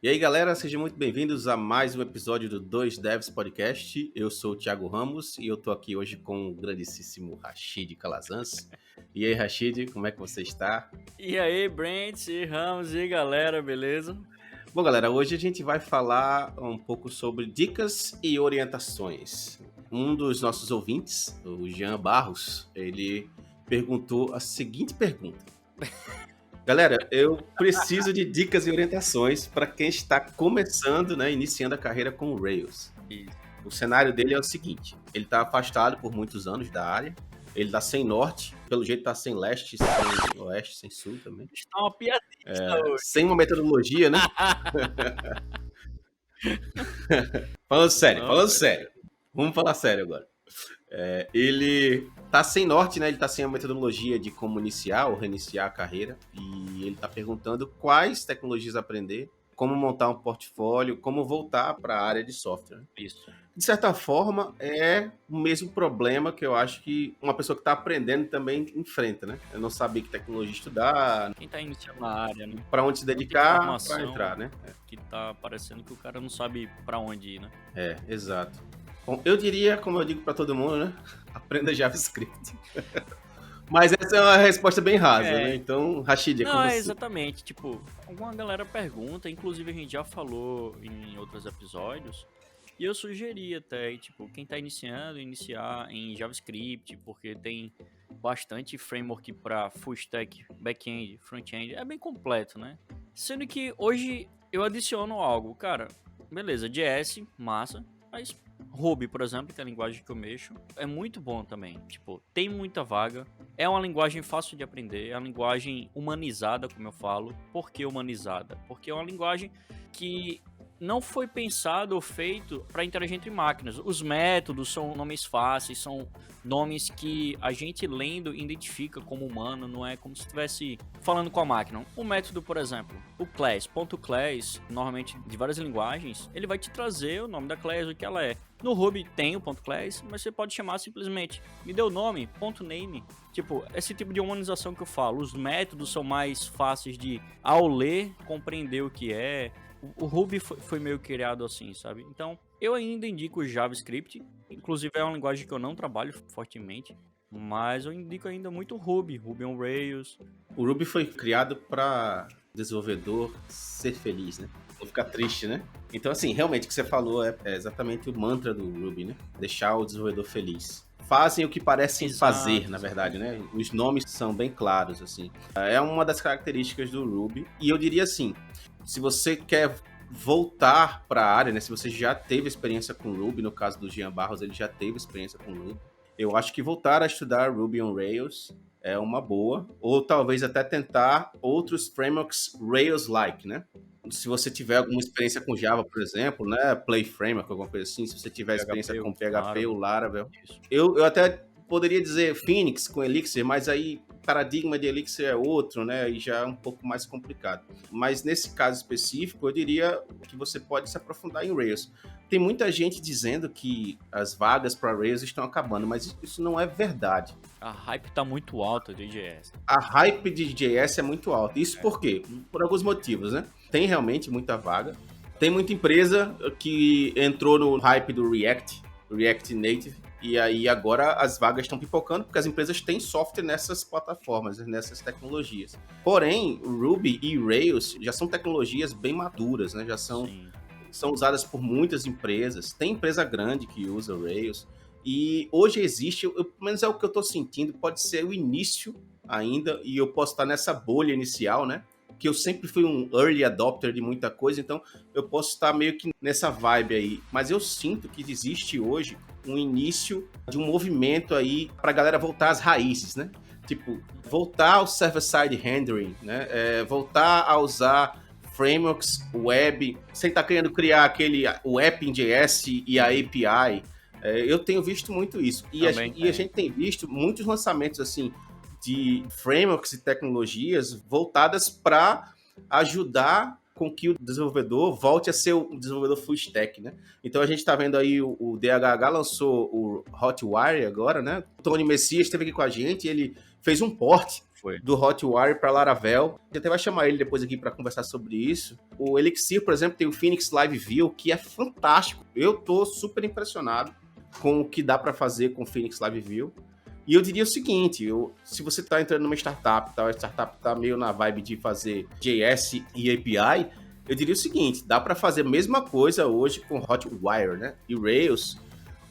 E aí, galera, sejam muito bem-vindos a mais um episódio do Dois Devs Podcast. Eu sou o Thiago Ramos e eu tô aqui hoje com o grandíssimo Rashid Calazans. E aí, Rashid, como é que você está? E aí, Brent, e Ramos, e galera, beleza? Bom, galera, hoje a gente vai falar um pouco sobre dicas e orientações. Um dos nossos ouvintes, o Jean Barros, ele perguntou a seguinte pergunta. Galera, eu preciso de dicas e orientações para quem está começando, né, iniciando a carreira com o Rails. Isso. O cenário dele é o seguinte: ele está afastado por muitos anos da área, ele está sem norte, pelo jeito está sem leste, sem oeste, sem sul também. Está uma piadista hoje. Sem uma metodologia, né? Falando sério. Vamos falar sério agora. Ele tá sem norte, né? Ele tá sem a metodologia de como iniciar ou reiniciar a carreira. E ele tá perguntando quais tecnologias aprender, como montar um portfólio, como voltar para a área de software. Isso. De certa forma, é o mesmo problema que eu acho que uma pessoa que está aprendendo também enfrenta, né? Eu não sabia que tecnologia estudar, Quem tá iniciando na área, né? para onde se Tanta dedicar, para informação entrar, né? que tá parecendo que o cara não sabe pra onde ir, né? Exato. Bom, eu diria, como eu digo para todo mundo, né? Aprenda JavaScript. Mas essa é uma resposta bem rasa, né? Então, Rashid, é com Não, você. exatamente. Tipo, alguma galera pergunta, inclusive a gente já falou em outros episódios, e eu sugeri até, tipo, quem tá iniciando, iniciar em JavaScript, porque tem bastante framework para full stack, back-end, front-end, é bem completo, né? Sendo que hoje eu adiciono algo, cara, beleza, JS, massa, mas Ruby, por exemplo, que é a linguagem que eu mexo, é muito bom também. Tipo, tem muita vaga, é uma linguagem fácil de aprender, é uma linguagem humanizada, como eu falo. Por que humanizada? Porque é uma linguagem que não foi pensado ou feito para interagir entre máquinas. Os métodos são nomes fáceis, são nomes que a gente lendo identifica como humano, não é como se estivesse falando com a máquina. O método, por exemplo, o class, ponto .class, normalmente de várias linguagens, ele vai te trazer o nome da class, o que ela é. No Ruby tem o ponto .class, mas você pode chamar simplesmente, me deu o nome, ponto .name. Tipo, esse tipo de humanização que eu falo, os métodos são mais fáceis de, ao ler, compreender o que é. O Ruby foi meio criado assim, sabe? Então, eu ainda indico o JavaScript. Inclusive, é uma linguagem que eu não trabalho fortemente. Mas eu indico ainda muito o Ruby. Ruby on Rails. O Ruby foi criado para desenvolvedor ser feliz, né? Não ficar triste, né? Então, assim, realmente o que você falou é exatamente o mantra do Ruby, né? Deixar o desenvolvedor feliz. Fazem o que parecem fazer, na verdade, né? Os nomes são bem claros, assim. É uma das características do Ruby. E eu diria assim, se você quer voltar para a área, né? Se você já teve experiência com Ruby, no caso do Jean Barros, ele já teve experiência com Ruby. Eu acho que voltar a estudar Ruby on Rails é uma boa. Ou talvez até tentar outros frameworks Rails-like, né? Se você tiver alguma experiência com Java, por exemplo, né? Play Framework, alguma coisa assim. Se você tiver experiência com PHP ou Laravel. Eu até poderia dizer Phoenix com Elixir, mas aí o paradigma de Elixir é outro, né? E já é um pouco mais complicado. Mas nesse caso específico, eu diria que você pode se aprofundar em Rails. Tem muita gente dizendo que as vagas para Rails estão acabando, mas isso não é verdade. A hype tá muito alta de JS. A hype de JS é muito alta. Isso por quê? Por alguns motivos, né? Tem realmente muita vaga. Tem muita empresa que entrou no hype do React Native, e aí agora as vagas estão pipocando porque as empresas têm software nessas plataformas, nessas tecnologias. Porém, Ruby e Rails já são tecnologias bem maduras, né? Já são usadas por muitas empresas. Tem empresa grande que usa Rails. E hoje existe, pelo menos é o que eu estou sentindo, pode ser o início ainda, e eu posso estar nessa bolha inicial, né? Que eu sempre fui um early adopter de muita coisa, então eu posso estar meio que nessa vibe aí. Mas eu sinto que existe hoje um início de um movimento aí para a galera voltar às raízes, né? Tipo, voltar ao server-side rendering, né? Voltar a usar frameworks web, sem estar querendo criar o app em JS e a API. Eu tenho visto muito isso. E a gente tem visto muitos lançamentos assim de frameworks e tecnologias voltadas para ajudar com que o desenvolvedor volte a ser o desenvolvedor full stack, né? Então a gente está vendo aí o DHH lançou o Hotwire agora, né? O Tony Messias esteve aqui com a gente, ele fez um port Foi. do Hotwire para Laravel. A gente até vai chamar ele depois aqui para conversar sobre isso. O Elixir, por exemplo, tem o Phoenix Live View, que é fantástico. Eu tô super impressionado com o que dá para fazer com o Phoenix Live View. E eu diria o seguinte, se você está entrando numa startup, a startup está meio na vibe de fazer JS e API, eu diria o seguinte, dá para fazer a mesma coisa hoje com Hotwire, né? E Rails,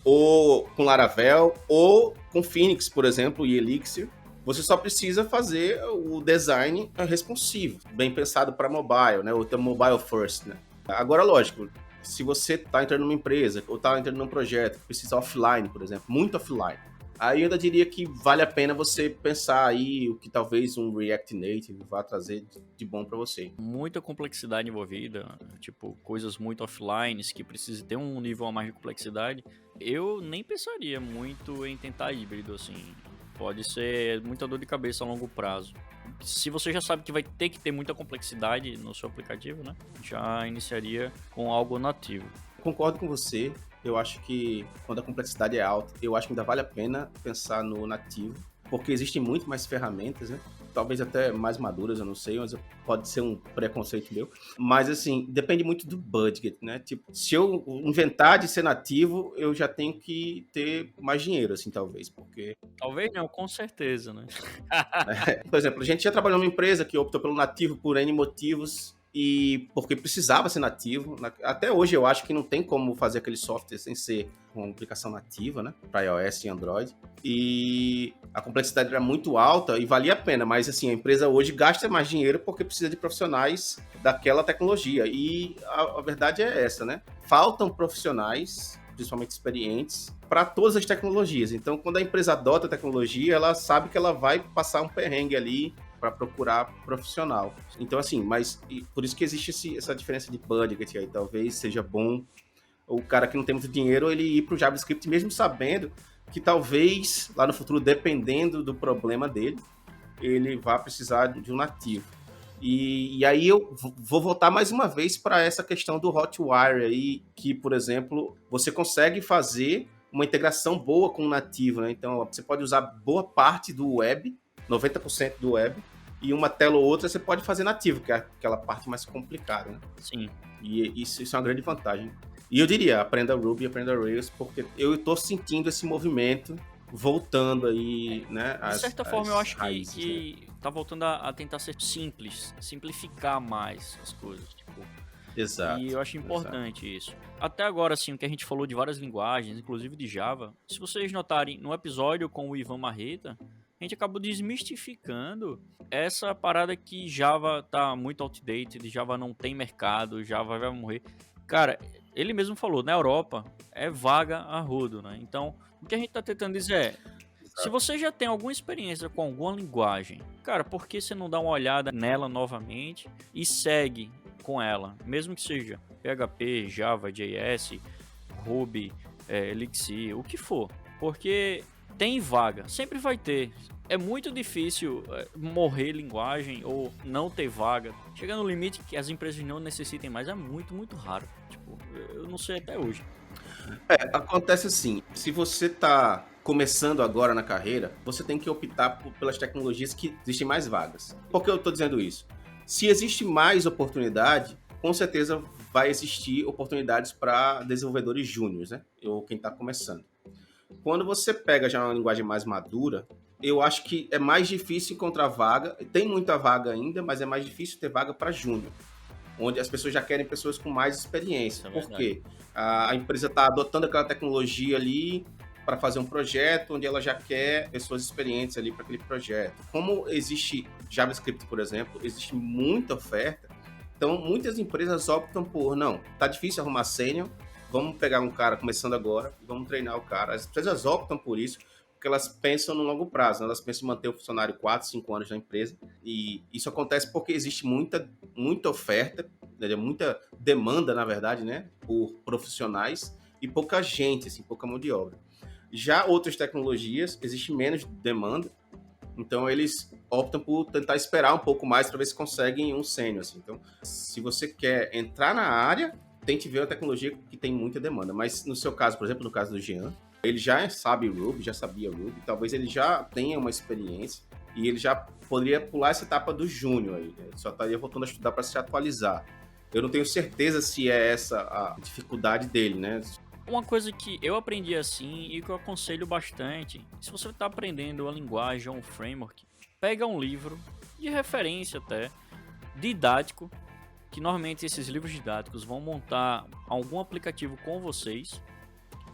ou com Laravel, ou com Phoenix, por exemplo, e Elixir. Você só precisa fazer o design responsivo, bem pensado para mobile, né? Ou mobile first, né? Agora, lógico, se você está entrando numa empresa, ou está entrando num projeto, precisa offline, por exemplo, muito offline, aí eu ainda diria que vale a pena você pensar aí o que talvez um React Native vá trazer de bom para você. Muita complexidade envolvida, tipo, coisas muito offline que precisam ter um nível a mais de complexidade. Eu nem pensaria muito em tentar híbrido, assim. Pode ser muita dor de cabeça a longo prazo. Se você já sabe que vai ter que ter muita complexidade no seu aplicativo, né? Já iniciaria com algo nativo. Concordo com você. Eu acho que quando a complexidade é alta, eu acho que ainda vale a pena pensar no nativo, porque existem muito mais ferramentas, né? Talvez até mais maduras, eu não sei, mas pode ser um preconceito meu. Mas, assim, depende muito do budget, né? Tipo, se eu inventar de ser nativo, eu já tenho que ter mais dinheiro, assim, talvez, porque... Talvez não, com certeza, né? Por exemplo, a gente já trabalhou numa empresa que optou pelo nativo por N motivos, e porque precisava ser nativo. Até hoje eu acho que não tem como fazer aquele software sem ser uma aplicação nativa, né, para iOS e Android. E a complexidade era muito alta e valia a pena, mas assim, a empresa hoje gasta mais dinheiro porque precisa de profissionais daquela tecnologia. E a verdade é essa, né? Faltam profissionais, principalmente experientes, para todas as tecnologias. Então, quando a empresa adota a tecnologia, ela sabe que ela vai passar um perrengue ali para procurar profissional. Então, assim, mas por isso que existe essa diferença de budget aí. Talvez seja bom o cara que não tem muito dinheiro, ele ir para o JavaScript, mesmo sabendo que talvez, lá no futuro, dependendo do problema dele, ele vá precisar de um nativo. E aí eu vou voltar mais uma vez para essa questão do Hotwire aí, que, por exemplo, você consegue fazer uma integração boa com o nativo, né? Então, você pode usar boa parte do web, 90% do web, e uma tela ou outra você pode fazer nativo, que é aquela parte mais complicada, né? Sim. E isso é uma grande vantagem. E eu diria, aprenda Ruby, aprenda Rails, porque eu estou sentindo esse movimento voltando aí, né? De certa forma, eu acho raízes, que tá voltando a tentar ser simples, simplificar mais as coisas, tipo. Exato. E eu acho importante isso. Até agora, assim, o que a gente falou de várias linguagens, inclusive de Java, se vocês notarem, no episódio com o Ivan Marreta, a gente acabou desmistificando essa parada que Java tá muito outdated, Java não tem mercado, Java vai morrer. Cara, ele mesmo falou, na Europa é vaga a rodo, né? Então, o que a gente tá tentando dizer é, se você já tem alguma experiência com alguma linguagem, cara, por que você não dá uma olhada nela novamente e segue com ela? Mesmo que seja PHP, Java, JS, Ruby, Elixir, o que for. Porque tem vaga, sempre vai ter. É muito difícil morrer linguagem ou não ter vaga. Chega no limite que as empresas não necessitem mais, é muito, muito raro. Tipo, eu não sei até hoje. Acontece assim, se você tá começando agora na carreira, você tem que optar pelas tecnologias que existem mais vagas. Por que eu tô dizendo isso? Se existe mais oportunidade, com certeza vai existir oportunidades para desenvolvedores júniores, né? Ou quem está começando. Quando você pega já uma linguagem mais madura, eu acho que é mais difícil encontrar vaga. Tem muita vaga ainda, mas é mais difícil ter vaga para júnior, onde as pessoas já querem pessoas com mais experiência. Por quê? A empresa está adotando aquela tecnologia ali para fazer um projeto onde ela já quer pessoas experientes ali para aquele projeto. Como existe JavaScript, por exemplo, existe muita oferta, então muitas empresas optam por, não, tá difícil arrumar sênior, vamos pegar um cara começando agora e vamos treinar o cara. As empresas optam por isso, porque elas pensam no longo prazo, né? Elas pensam em manter o funcionário 4, 5 anos na empresa, e isso acontece porque existe muita oferta, né? Muita demanda, na verdade, né? Por profissionais e pouca gente, assim, pouca mão de obra. Já outras tecnologias, existe menos demanda, então eles optam por tentar esperar um pouco mais para ver se conseguem um sênior. Assim. Então, se você quer entrar na área, tente ver uma tecnologia que tem muita demanda. Mas no seu caso, por exemplo, no caso do Jean, ele já sabe Ruby, já sabia Ruby, talvez ele já tenha uma experiência. e ele já poderia pular essa etapa do júnior aí, né? Ele só estaria voltando a estudar para se atualizar. Eu não tenho certeza se é essa a dificuldade dele, né? Uma coisa que eu aprendi assim e que eu aconselho bastante, se você está aprendendo a linguagem ou um framework, pega um livro de referência até, didático, que normalmente esses livros didáticos vão montar algum aplicativo com vocês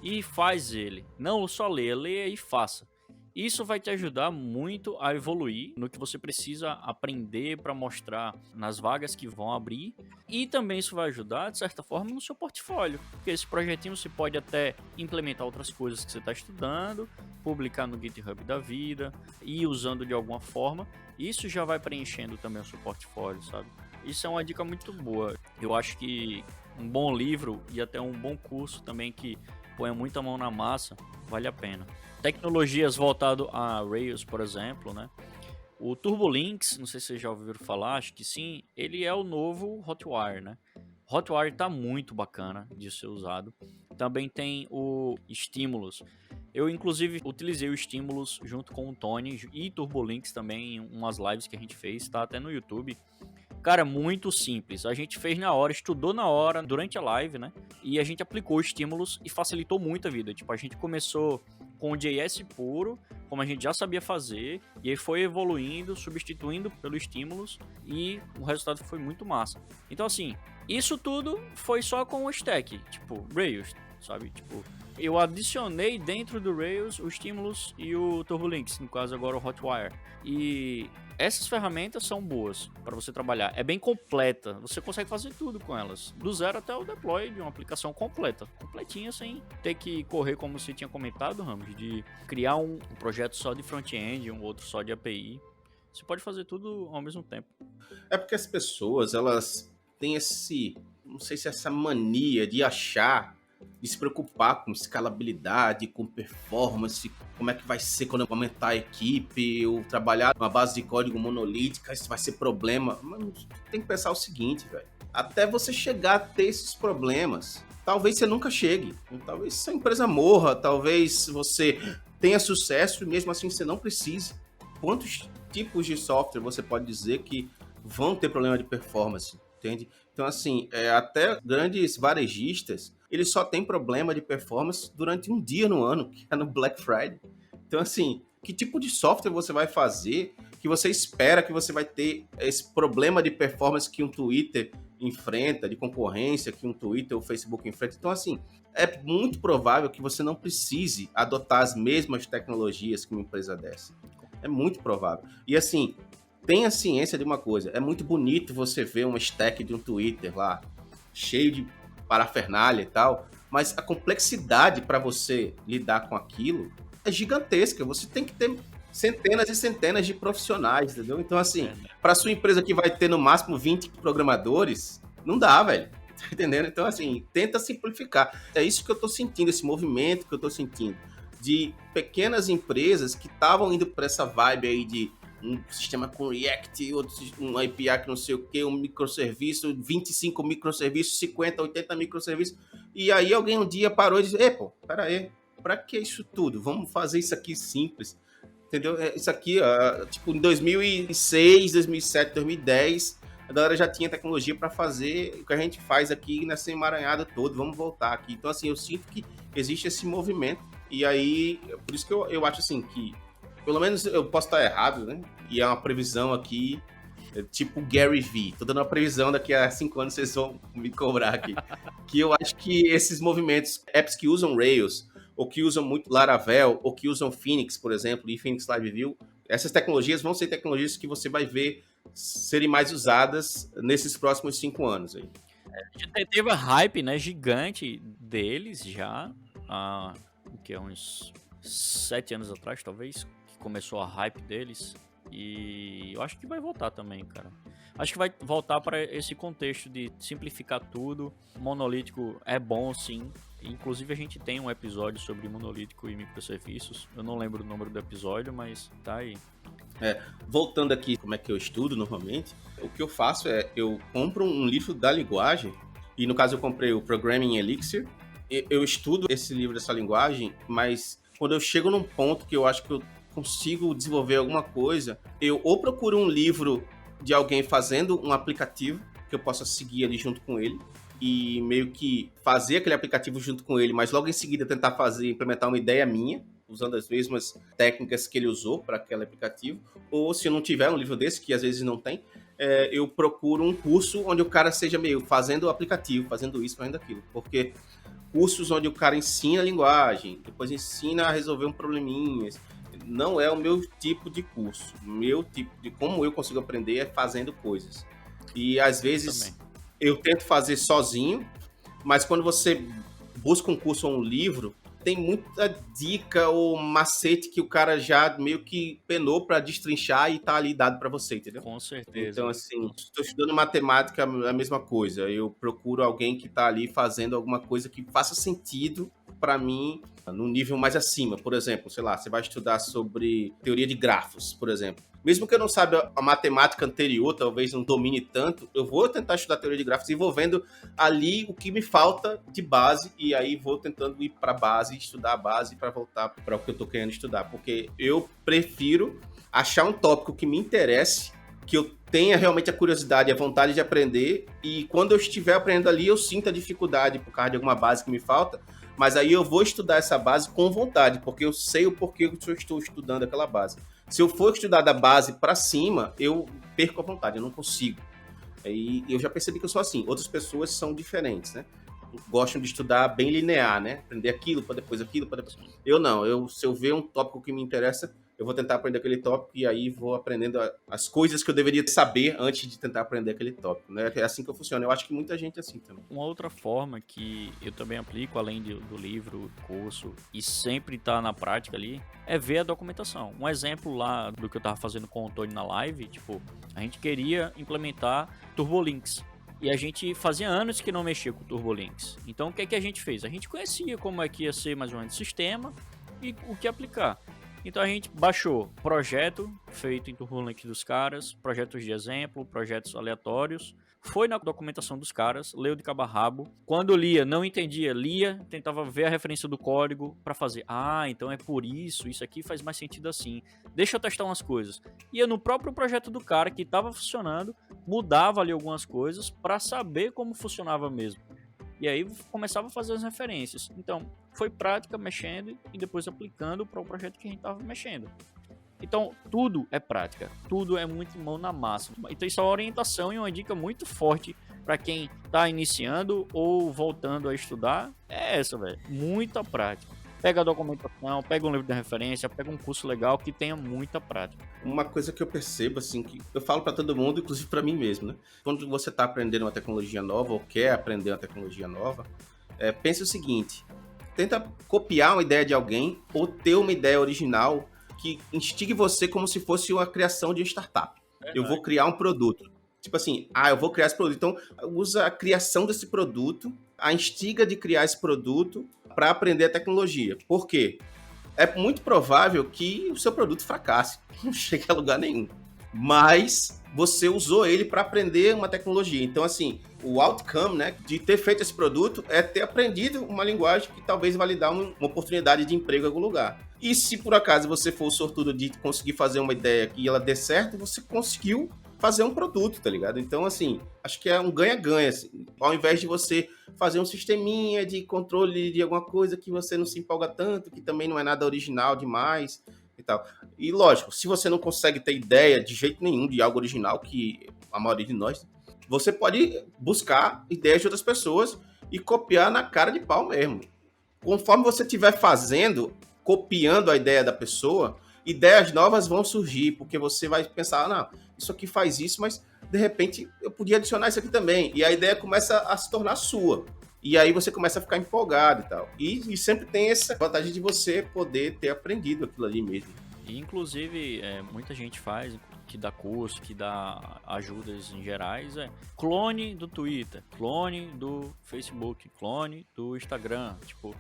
e faz ele. Não só leia e faça. Isso vai te ajudar muito a evoluir no que você precisa aprender para mostrar nas vagas que vão abrir. E também isso vai ajudar, de certa forma, no seu portfólio. Porque esse projetinho você pode até implementar outras coisas que você está estudando, publicar no GitHub da vida, ir usando de alguma forma. Isso já vai preenchendo também o seu portfólio, sabe? Isso é uma dica muito boa. Eu acho que um bom livro e até um bom curso também que ponha muita mão na massa, vale a pena. Tecnologias voltado a Rails, por exemplo, né? O TurboLinks, não sei se vocês já ouviram falar, acho que sim, ele é o novo Hotwire, né? Hotwire tá muito bacana de ser usado. Também tem o Stimulus. Eu, inclusive, utilizei o Stimulus junto com o Tony e TurboLinks também em umas lives que a gente fez, tá até no YouTube. Cara, muito simples. A gente fez na hora, estudou na hora, durante a live, né? E a gente aplicou os estímulos e facilitou muito a vida. Tipo, a gente começou com o JS puro, como a gente já sabia fazer, e aí foi evoluindo, substituindo pelos estímulos, e o resultado foi muito massa. Então, assim, isso tudo foi só com o stack, tipo, Rails, sabe? Tipo, eu adicionei dentro do Rails os estímulos e o TurboLinks, no caso agora o Hotwire. E essas ferramentas são boas para você trabalhar. É bem completa. Você consegue fazer tudo com elas. Do zero até o deploy de uma aplicação completa. Completinha, sem ter que correr, como você tinha comentado, Ramos, de criar um projeto só de front-end, um outro só de API. Você pode fazer tudo ao mesmo tempo. É porque as pessoas, elas têm não sei se essa mania de achar, de se preocupar com escalabilidade, com performance, como é que vai ser quando eu aumentar a equipe, ou trabalhar numa base de código monolítica, isso vai ser problema. Mas tem que pensar o seguinte, velho. Até você chegar a ter esses problemas, talvez você nunca chegue. Talvez sua empresa morra, talvez você tenha sucesso e mesmo assim você não precise. Quantos tipos de software você pode dizer que vão ter problema de performance, entende? Então, assim, até grandes varejistas, eles só têm problema de performance durante um dia no ano, que é no Black Friday. Então, assim, que tipo de software você vai fazer que você espera que você vai ter esse problema de performance que um Twitter enfrenta, de concorrência que um Twitter ou Facebook enfrenta? Então, assim, é muito provável que você não precise adotar as mesmas tecnologias que uma empresa dessa. É muito provável. E, assim, tenha ciência de uma coisa, é muito bonito você ver uma stack de um Twitter lá, cheio de parafernália e tal, mas a complexidade para você lidar com aquilo é gigantesca. Você tem que ter centenas e centenas de profissionais, entendeu? Então, assim, para sua empresa que vai ter no máximo 20 programadores, não dá, velho. Tá entendendo? Então, assim, tenta simplificar. É isso que eu tô sentindo, esse movimento que eu tô sentindo, de pequenas empresas que estavam indo para essa vibe aí de um sistema com React, outro, um API que não sei o que, um microserviço, 25 microserviços, 50, 80 microserviços. E aí alguém um dia parou e disse, pô, pera aí, pra que isso tudo? Vamos fazer isso aqui simples. Entendeu? Isso aqui, tipo, em 2006, 2007, 2010, a galera já tinha tecnologia para fazer o que a gente faz aqui nessa emaranhada toda, vamos voltar aqui. Então, assim, eu sinto que existe esse movimento, e aí, por isso que eu acho, assim, que pelo menos eu posso estar errado, né? E é uma previsão aqui, tipo Gary V. Tô dando uma previsão, daqui a 5 anos vocês vão me cobrar aqui. Que eu acho que esses movimentos, apps que usam Rails, ou que usam muito Laravel, ou que usam Phoenix, por exemplo, e Phoenix Live View, essas tecnologias vão ser tecnologias que você vai ver serem mais usadas nesses próximos 5 anos aí. Já teve a hype, né, gigante deles já, que é uns 7 anos atrás, talvez, começou a hype deles, e eu acho que vai voltar também, cara. Acho que vai voltar para esse contexto de simplificar tudo. Monolítico é bom, sim. Inclusive a gente tem um episódio sobre monolítico e microserviços. Eu não lembro o número do episódio, mas tá aí. Voltando aqui, como é que eu estudo normalmente, o que eu faço é, eu compro um livro da linguagem, e no caso eu comprei o Programming Elixir. Eu estudo esse livro dessa linguagem, mas quando eu chego num ponto que eu acho que eu consigo desenvolver alguma coisa, eu ou procuro um livro de alguém fazendo um aplicativo que eu possa seguir ali junto com ele e meio que fazer aquele aplicativo junto com ele, mas logo em seguida tentar implementar uma ideia minha, usando as mesmas técnicas que ele usou para aquele aplicativo. Ou se eu não tiver um livro desse, que às vezes não tem, eu procuro um curso onde o cara seja meio fazendo o aplicativo, fazendo isso, fazendo aquilo. Porque cursos onde o cara ensina a linguagem, depois ensina a resolver um probleminha, não é o meu tipo de curso. O meu tipo de como eu consigo aprender é fazendo coisas. E às vezes eu tento fazer sozinho, mas quando você busca um curso ou um livro, tem muita dica ou macete que o cara já meio que penou para destrinchar e tá ali dado para você, entendeu? Com certeza. Então, assim, estou estudando matemática, é a mesma coisa. Eu procuro alguém que tá ali fazendo alguma coisa que faça sentido para mim num nível mais acima. Por exemplo, sei lá, você vai estudar sobre teoria de grafos, por exemplo. Mesmo que eu não saiba a matemática anterior, talvez não domine tanto, eu vou tentar estudar teoria de grafos e vou vendo ali o que me falta de base e aí vou tentando ir para a base, estudar a base para voltar para o que eu estou querendo estudar. Porque eu prefiro achar um tópico que me interesse, que eu tenha realmente a curiosidade e a vontade de aprender, e quando eu estiver aprendendo ali, eu sinto a dificuldade por causa de alguma base que me falta, mas aí eu vou estudar essa base com vontade, porque eu sei o porquê que eu estou estudando aquela base. Se eu for estudar da base para cima, eu perco a vontade, eu não consigo. E eu já percebi que eu sou assim. Outras pessoas são diferentes, né? Gostam de estudar bem linear, né? Aprender aquilo, para depois aquilo, para depois... Eu não, se eu ver um tópico que me interessa, eu vou tentar aprender aquele tópico e aí vou aprendendo as coisas que eu deveria saber antes de tentar aprender aquele tópico, né? É assim que eu funciono. Eu acho que muita gente é assim também. Uma outra forma que eu também aplico, além do livro, curso, e sempre tá na prática ali, é ver a documentação. Um exemplo lá do que eu tava fazendo com o Tony na live, tipo, a gente queria implementar Turbolinks. E a gente fazia anos que não mexia com Turbolinks. Então o que é que a gente fez? A gente conhecia como é que ia ser mais ou menos o sistema e o que aplicar. Então a gente baixou projeto feito em Turbolink dos caras, projetos de exemplo, projetos aleatórios, foi na documentação dos caras, leu de cabo a rabo. Quando lia, não entendia, lia, tentava ver a referência do código para fazer. Ah, então é por isso, isso aqui faz mais sentido assim. Deixa eu testar umas coisas. Ia no próprio projeto do cara que estava funcionando, mudava ali algumas coisas para saber como funcionava mesmo. E aí começava a fazer as referências. Então, foi prática, mexendo e depois aplicando para o projeto que a gente estava mexendo. Então, tudo é prática. Tudo é muito mão na massa. Então, isso é uma orientação e uma dica muito forte para quem está iniciando ou voltando a estudar. É essa, velho. Muita prática. Pega a documentação, pega um livro de referência, pega um curso legal que tenha muita prática. Uma coisa que eu percebo, assim, que eu falo para todo mundo, inclusive para mim mesmo, né? Quando você está aprendendo uma tecnologia nova ou quer aprender uma tecnologia nova, pense o seguinte: tenta copiar uma ideia de alguém ou ter uma ideia original que instigue você como se fosse uma criação de startup. Eu vou criar um produto. Tipo assim, eu vou criar esse produto. Então, usa a criação desse produto, a instiga de criar esse produto para aprender a tecnologia. Por quê? É muito provável que o seu produto fracasse, não chegue a lugar nenhum. Mas você usou ele para aprender uma tecnologia. Então, assim, o outcome, né, de ter feito esse produto é ter aprendido uma linguagem que talvez vai lhe dar uma oportunidade de emprego em algum lugar. E se por acaso você for o sortudo de conseguir fazer uma ideia que ela dê certo, você conseguiu fazer um produto, tá ligado? Então, assim, acho que é um ganha-ganha, assim. Ao invés de você fazer um sisteminha de controle de alguma coisa que você não se empolga tanto, que também não é nada original demais e tal. E, lógico, se você não consegue ter ideia de jeito nenhum de algo original, que a maioria de nós, você pode buscar ideias de outras pessoas e copiar na cara de pau mesmo. Conforme você estiver fazendo, copiando a ideia da pessoa, ideias novas vão surgir, porque você vai pensar, não, isso aqui faz isso, mas de repente eu podia adicionar isso aqui também. E a ideia começa a se tornar sua. E aí você começa a ficar empolgado e tal. E sempre tem essa vantagem de você poder ter aprendido aquilo ali mesmo. E, inclusive, muita gente faz, que dá curso, que dá ajudas em gerais, clone do Twitter, clone do Facebook, clone do Instagram, tipo...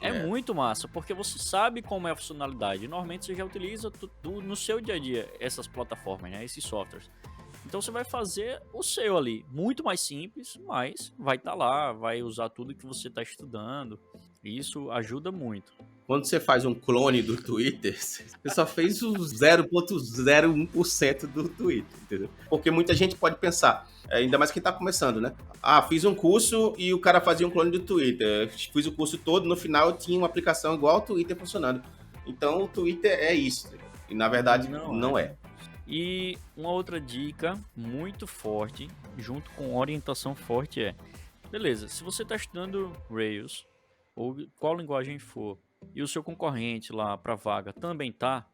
É muito massa, porque você sabe como é a funcionalidade. Normalmente você já utiliza no seu dia a dia essas plataformas, né? Esses softwares. Então você vai fazer o seu ali, muito mais simples, mas vai estar lá, vai usar tudo que você está estudando. E isso ajuda muito. quando você faz um clone do Twitter, você só fez o 0,01% do Twitter, entendeu? Porque muita gente pode pensar, ainda mais quem tá começando, né? Ah, fiz um curso e o cara fazia um clone do Twitter. Fiz o curso todo, no final tinha uma aplicação igual ao Twitter funcionando. Então o Twitter é isso, entendeu? E na verdade não é. E uma outra dica muito forte, junto com orientação forte beleza, se você está estudando Rails, ou qual linguagem for, e o seu concorrente lá para vaga também tá,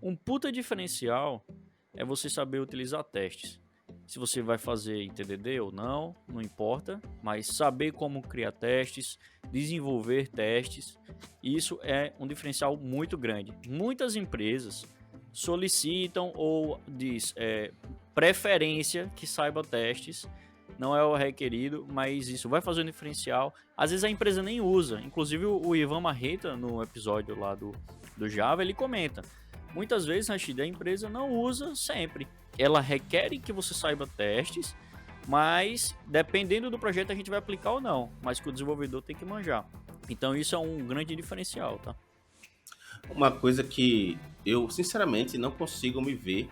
um puta diferencial é você saber utilizar testes. Se você vai fazer em TDD ou não importa, mas saber como criar testes, desenvolver testes, isso é um diferencial muito grande. Muitas empresas solicitam ou diz preferência que saiba testes, não é o requerido, mas isso vai fazer um diferencial. Às vezes a empresa nem usa, inclusive o Ivan Marreta, no episódio lá do Java, ele comenta, muitas vezes, Rashid, a empresa não usa sempre, ela requer que você saiba testes, mas dependendo do projeto a gente vai aplicar ou não, mas que o desenvolvedor tem que manjar. Então isso é um grande diferencial, tá? Uma coisa que eu, sinceramente, não consigo me ver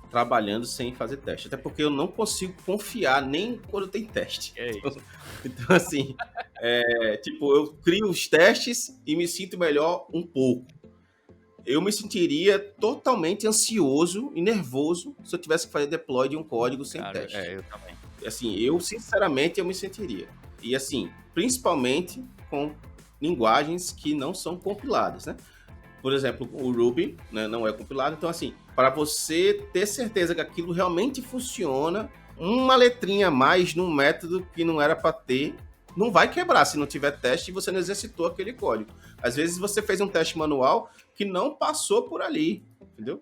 trabalhando sem fazer teste. Até porque eu não consigo confiar nem quando tem teste. Então, assim, tipo, eu crio os testes e me sinto melhor um pouco. Eu me sentiria totalmente ansioso e nervoso se eu tivesse que fazer deploy de um código sem teste. Eu também. Assim, sinceramente, eu me sentiria. E, assim, principalmente com linguagens que não são compiladas, né? Por exemplo, o Ruby, né, não é compilado. Então, assim, para você ter certeza que aquilo realmente funciona, uma letrinha a mais num método que não era para ter, não vai quebrar se não tiver teste e você não exercitou aquele código. Às vezes você fez um teste manual que não passou por ali, entendeu?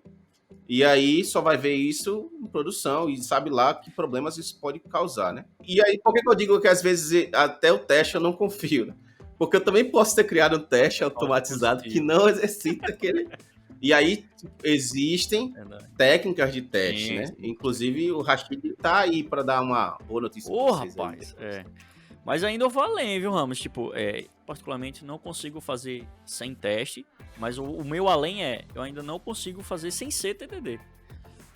E aí só vai ver isso em produção e sabe lá que problemas isso pode causar, né? E aí, por que eu digo que às vezes até o teste eu não confio, né? Porque eu também posso ter criado um teste automatizado que não exercita aquele... E aí existem técnicas de teste, né? Inclusive o Rashid tá aí para dar uma boa notícia pra vocês. Rapaz, Mas ainda eu vou além, viu, Ramos? Tipo, particularmente não consigo fazer sem teste, mas o meu além eu ainda não consigo fazer sem ser TDD.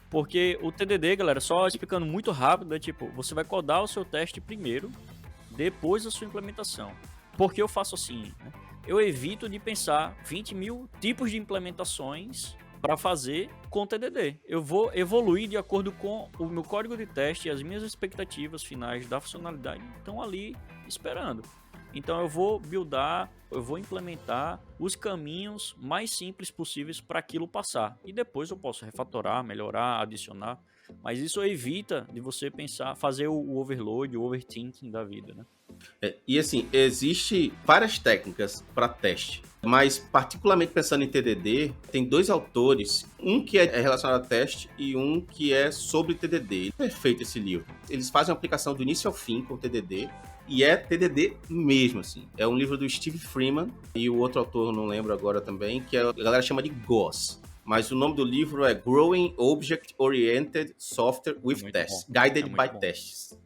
Porque o TDD, galera, só explicando muito rápido, tipo, você vai codar o seu teste primeiro, depois a sua implementação. Por que eu faço assim? Né? Eu evito de pensar 20 mil tipos de implementações para fazer com TDD. Eu vou evoluir de acordo com o meu código de teste e as minhas expectativas finais da funcionalidade estão ali esperando. Então eu vou buildar, eu vou implementar os caminhos mais simples possíveis para aquilo passar. E depois eu posso refatorar, melhorar, adicionar. Mas isso evita de você pensar, fazer o overload, o overthinking da vida, né? E assim, existe várias técnicas para teste, mas particularmente pensando em TDD, tem dois autores, um que é relacionado a teste e um que é sobre TDD. É perfeito esse livro. Eles fazem uma aplicação do início ao fim com o TDD, e é TDD mesmo, assim. É um livro do Steve Freeman, e o outro autor, não lembro agora também, que a galera chama de GOS. Mas o nome do livro é Growing Object Oriented Software with Tests, Guided by Tests.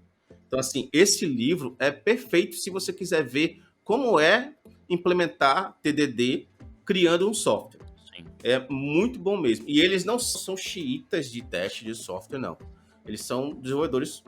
Então, assim, esse livro é perfeito se você quiser ver como é implementar TDD criando um software. Sim. É muito bom mesmo. E eles não são xiitas de teste de software, não. Eles são desenvolvedores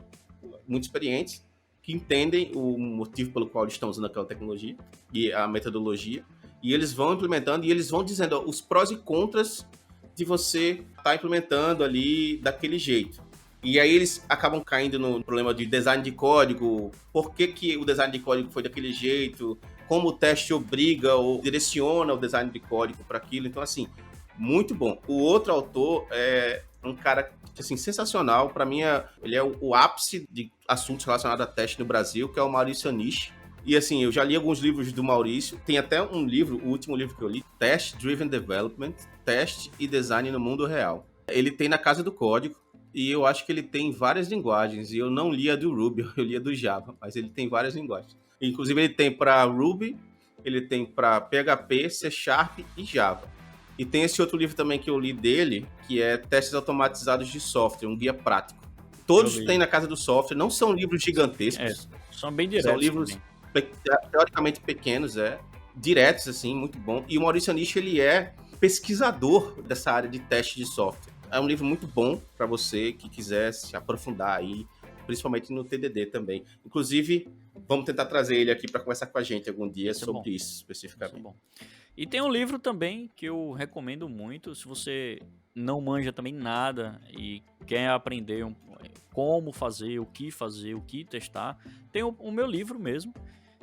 muito experientes que entendem o motivo pelo qual eles estão usando aquela tecnologia e a metodologia. E eles vão implementando e eles vão dizendo os prós e contras de você estar implementando ali daquele jeito. E aí eles acabam caindo no problema de design de código, por que o design de código foi daquele jeito, como o teste obriga ou direciona o design de código para aquilo. Então, assim, muito bom. O outro autor é um cara assim, sensacional. Para mim, ele é o ápice de assuntos relacionados a teste no Brasil, que é o Maurício Anish. E assim, eu já li alguns livros do Maurício. Tem até um livro, o último livro que eu li, Test Driven Development, Teste e Design no Mundo Real. Ele tem na Casa do Código. E eu acho que ele tem várias linguagens. E eu não li a do Ruby, eu li a do Java. Mas ele tem várias linguagens. Inclusive, ele tem para Ruby, ele tem para PHP, C# e Java. E tem esse outro livro também que eu li dele, que é Testes Automatizados de Software, um guia prático. Todos têm na Casa do Software. Não são livros gigantescos. São bem diretos. São livros teoricamente pequenos, diretos, assim, muito bom. E o Maurício Anish, ele é pesquisador dessa área de teste de software. É um livro muito bom para você que quiser se aprofundar aí, principalmente no TDD também. Inclusive, vamos tentar trazer ele aqui para conversar com a gente algum dia sobre isso especificamente. Bom. E tem um livro também que eu recomendo muito, se você não manja também nada e quer aprender como fazer, o que testar, tem o meu livro mesmo.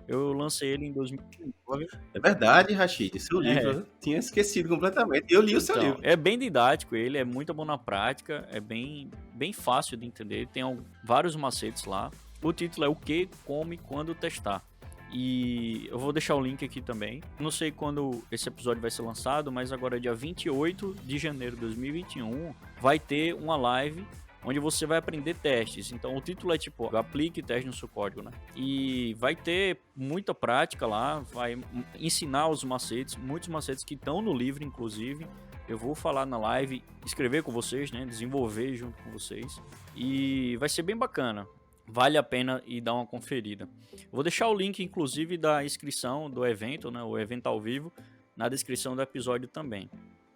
Eu lancei ele em 2019. É verdade, Rashid, seu livro, eu tinha esquecido completamente. Eu li o seu livro. É bem didático, ele é muito bom na prática, é bem fácil de entender, tem vários macetes lá. O título é O Que, Como e Quando Testar. E eu vou deixar o link aqui também. Não sei quando esse episódio vai ser lançado, mas agora dia 28 de janeiro de 2021 vai ter uma live onde você vai aprender testes. Então o título é tipo, aplique teste no seu código, né? E vai ter muita prática lá, vai ensinar os macetes, muitos macetes que estão no livro, inclusive. Eu vou falar na live, escrever com vocês, né? Desenvolver junto com vocês. E vai ser bem bacana. Vale a pena ir dar uma conferida. Eu vou deixar o link, inclusive, da inscrição do evento, né? O evento ao vivo, na descrição do episódio também.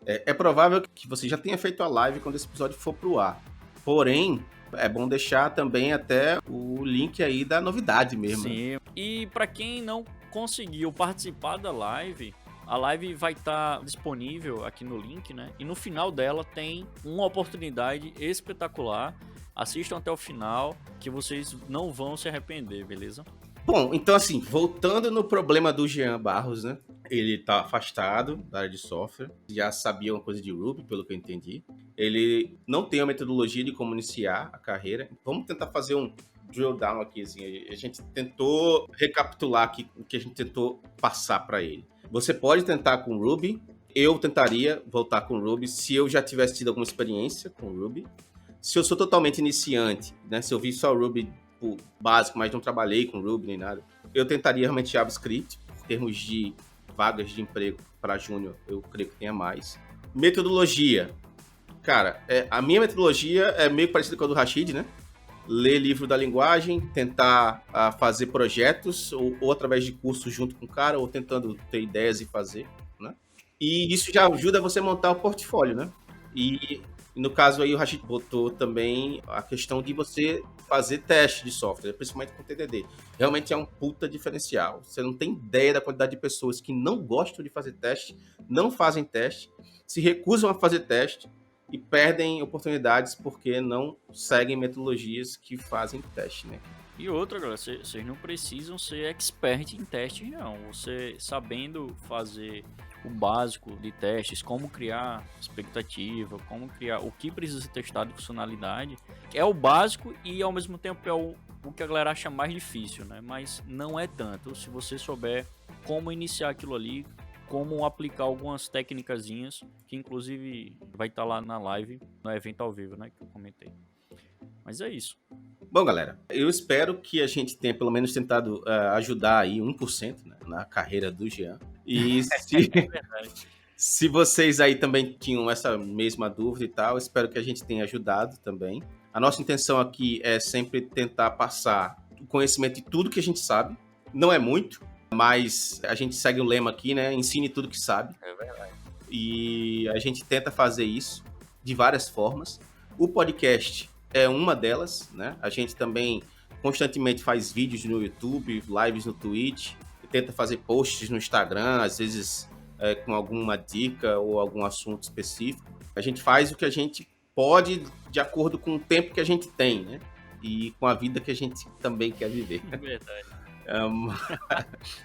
É provável que você já tenha feito a live quando esse episódio for pro ar. Porém, é bom deixar também até o link aí da novidade mesmo. Sim. E para quem não conseguiu participar da live, a live vai estar disponível aqui no link, né? E no final dela tem uma oportunidade espetacular. Assistam até o final, que vocês não vão se arrepender, beleza? Bom, então assim, voltando no problema do Jean Barros, né? Ele tá afastado da área de software, já sabia uma coisa de Ruby, pelo que eu entendi. Ele não tem uma metodologia de como iniciar a carreira. Vamos tentar fazer um drill down aqui, assim. A gente tentou recapitular aqui o que a gente tentou passar para ele. Você pode tentar com Ruby. Eu tentaria voltar com Ruby se eu já tivesse tido alguma experiência com Ruby. Se eu sou totalmente iniciante, né? Se eu vi só Ruby básico, mas não trabalhei com Ruby nem nada, eu tentaria realmente JavaScript. Em termos de vagas de emprego para júnior, eu creio que tenha mais. Metodologia. Cara, a minha metodologia é meio parecida com a do Rashid, né? Ler livro da linguagem, tentar fazer projetos, ou através de cursos junto com o cara, ou tentando ter ideias e fazer, né? E isso já ajuda você a montar o portfólio, né? E no caso aí o Rashid botou também a questão de você fazer teste de software, principalmente com TDD. Realmente é um puta diferencial. Você não tem ideia da quantidade de pessoas que não gostam de fazer teste, não fazem teste, se recusam a fazer teste e perdem oportunidades porque não seguem metodologias que fazem teste, né? E outra, galera, vocês não precisam ser expert em testes, não. Você sabendo fazer o básico de testes, como criar expectativa, como criar o que precisa ser testado de funcionalidade, é o básico e ao mesmo tempo é o que a galera acha mais difícil, né? Mas não é tanto. Se você souber como iniciar aquilo ali, como aplicar algumas técnicazinhas, que inclusive vai estar lá na live, no evento ao vivo, né? Que eu comentei. Mas é isso. Bom, galera, eu espero que a gente tenha pelo menos tentado ajudar aí 1%, né, na carreira do Jean. E se vocês aí também tinham essa mesma dúvida e tal, espero que a gente tenha ajudado também. A nossa intenção aqui é sempre tentar passar o conhecimento de tudo que a gente sabe. Não é muito, mas a gente segue o lema aqui, né? Ensine tudo que sabe. É verdade. E a gente tenta fazer isso de várias formas. O podcast é uma delas, né? A gente também constantemente faz vídeos no YouTube, lives no Twitch, tenta fazer posts no Instagram, às vezes com alguma dica ou algum assunto específico. A gente faz o que a gente pode de acordo com o tempo que a gente tem, né? E com a vida que a gente também quer viver. É verdade.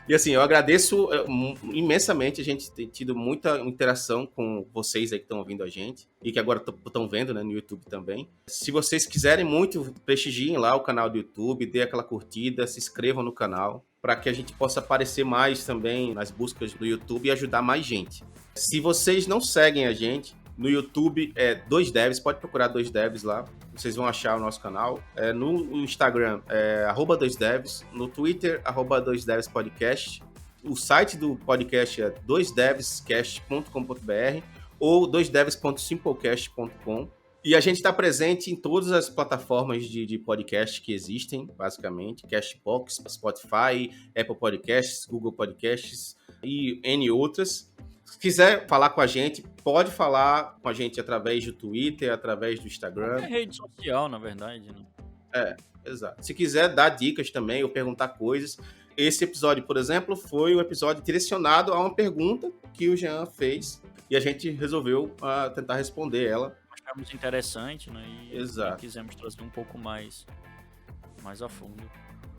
E assim, eu agradeço imensamente a gente ter tido muita interação com vocês aí que estão ouvindo a gente e que agora estão vendo, né, no YouTube também. Se vocês quiserem muito, prestigiem lá o canal do YouTube, dê aquela curtida, se inscrevam no canal para que a gente possa aparecer mais também nas buscas do YouTube e ajudar mais gente. Se vocês não seguem a gente, no YouTube é 2devs, pode procurar 2devs lá, vocês vão achar o nosso canal. No Instagram é @2devs, no Twitter @2devspodcast. O site do podcast é 2devscast.com.br ou 2devs.simplecast.com. E a gente está presente em todas as plataformas de podcast que existem, basicamente. Castbox, Spotify, Apple Podcasts, Google Podcasts e N outras. Se quiser falar com a gente, pode falar com a gente através do Twitter, através do Instagram. É rede social, na verdade, né? Exato. Se quiser dar dicas também ou perguntar coisas. Esse episódio, por exemplo, foi um episódio direcionado a uma pergunta que o Jean fez e a gente resolveu tentar responder ela. Achamos interessante, né? E Exato. quisemos trazer um pouco mais a fundo.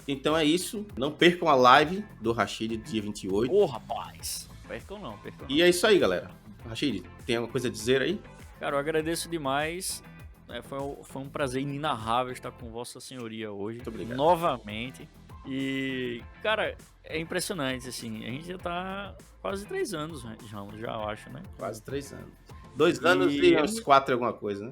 Então é isso. Não percam a live do Rashid, dia 28. Ô, rapaz! Percam não. E é isso aí, galera. Rashid, tem alguma coisa a dizer aí? Cara, eu agradeço demais. Foi um prazer inenarrável estar com Vossa Senhoria hoje. Muito obrigado. Novamente. E, cara, é impressionante, assim. A gente já tá quase 3 anos, já eu acho, né? Quase 3 anos. 2 anos e uns 4 alguma coisa,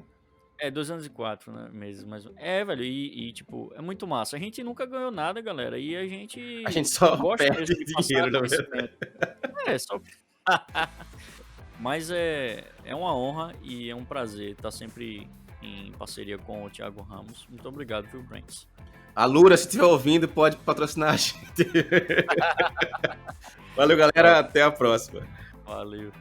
né? 2 anos e 4 meses, mais ou menos. Velho, tipo, é muito massa. A gente nunca ganhou nada, galera, e a gente só gosta perde mesmo de passar dinheiro, na conhecimento. Só... Mas é uma honra e é um prazer estar sempre em parceria com o Thiago Ramos. Muito obrigado, viu, Brains? A Lura, se estiver ouvindo, pode patrocinar a gente. Valeu, galera. Até a próxima. Valeu.